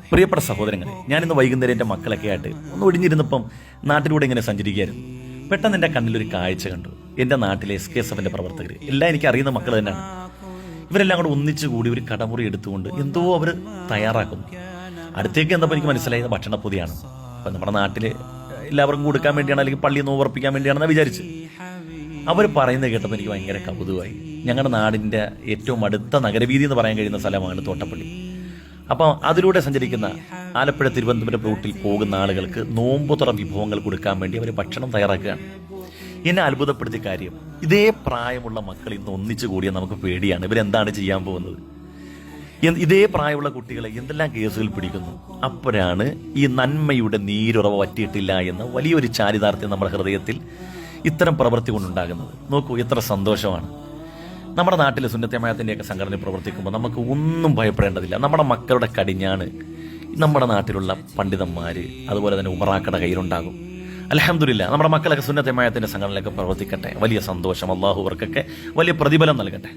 പ്രിയപ്പെട്ട സഹോദരങ്ങളെ, ഞാനിന്ന് വൈകുന്നേരം എൻ്റെ മക്കളൊക്കെ ആയിട്ട് ഒന്ന് ഒഴിഞ്ഞിരുന്നപ്പം നാട്ടിലൂടെ ഇങ്ങനെ സഞ്ചരിക്കുകയായിരുന്നു. പെട്ടെന്ന് എൻ്റെ കണ്ണിലൊരു കാഴ്ച കണ്ടു. എൻ്റെ നാട്ടിലെ SKSFൻ്റെ പ്രവർത്തകർ എല്ലാം എനിക്ക് അറിയുന്ന മക്കൾ തന്നെയാണ്. ഇവരെല്ലാം കൂടെ ഒന്നിച്ചു കൂടി ഒരു കടമുറി എടുത്തുകൊണ്ട് എന്തോ അവർ തയ്യാറാക്കുന്നു. അടുത്തേക്ക് എന്തപ്പോൾ എനിക്ക് മനസ്സിലായത് ഭക്ഷണപ്പൊതിയാണ്. അപ്പം നമ്മുടെ നാട്ടിൽ എല്ലാവർക്കും കൊടുക്കാൻ വേണ്ടിയാണ്, അല്ലെങ്കിൽ പള്ളിയിൽ നിന്ന് ഉറപ്പിക്കാൻ വേണ്ടിയാണെന്ന് വിചാരിച്ച് അവർ പറയുന്നത് കേട്ടപ്പോൾ എനിക്ക് ഭയങ്കര കൗതുകമായി. ഞങ്ങളുടെ നാടിൻ്റെ ഏറ്റവും അടുത്ത നഗരവീതി എന്ന് പറയാൻ കഴിയുന്ന സ്ഥലമാണ് തോട്ടപ്പള്ളി. അപ്പോൾ അതിലൂടെ സഞ്ചരിക്കുന്ന ആലപ്പുഴ തിരുവനന്തപുരം റൂട്ടിൽ പോകുന്ന ആളുകൾക്ക് നോമ്പുതുറ വിഭവങ്ങൾ കൊടുക്കാൻ വേണ്ടി അവർ ഭക്ഷണം തയ്യാറാക്കുകയാണ്. എന്നെ അത്ഭുതപ്പെടുത്തിയ കാര്യം, ഇതേ പ്രായമുള്ള മക്കൾ ഇന്ന് ഒന്നിച്ചു കൂടിയാൽ നമുക്ക് പേടിയാണ് ഇവരെന്താണ് ചെയ്യാൻ പോകുന്നത്. ഇതേ പ്രായമുള്ള കുട്ടികളെ എന്തെല്ലാം കേസുകൾ പിടിക്കുന്നു. അപ്പോഴാണ് ഈ നന്മയുടെ നീരുറവ വറ്റിയിട്ടില്ല എന്ന വലിയൊരു ചാരിതാർത്ഥ്യം നമ്മുടെ ഹൃദയത്തിൽ ഇത്തരം പ്രവൃത്തി കൊണ്ടുണ്ടാകുന്നത്. നോക്കൂ, എത്ര സന്തോഷമാണ്. നമ്മുടെ നാട്ടിലെ സുന്നത്തമായത്തിൻ്റെയൊക്കെ സംഘടന പ്രവർത്തിക്കുമ്പോൾ നമുക്ക് ഒന്നും ഭയപ്പെടേണ്ടതില്ല. നമ്മുടെ മക്കളുടെ കടിഞ്ഞാണ് നമ്മുടെ നാട്ടിലുള്ള പണ്ഡിതന്മാർ, അതുപോലെ തന്നെ ഉമറാക്കട കയ്യിലുണ്ടാകും. അൽഹംദുലില്ലാ, നമ്മുടെ മക്കളൊക്കെ സുന്നത്തമായത്തിൻ്റെ സംഘടനയിലൊക്കെ പ്രവർത്തിക്കട്ടെ. വലിയ സന്തോഷം. അള്ളാഹു അവർക്കൊക്കെ വലിയ പ്രതിഫലം നൽകട്ടെ.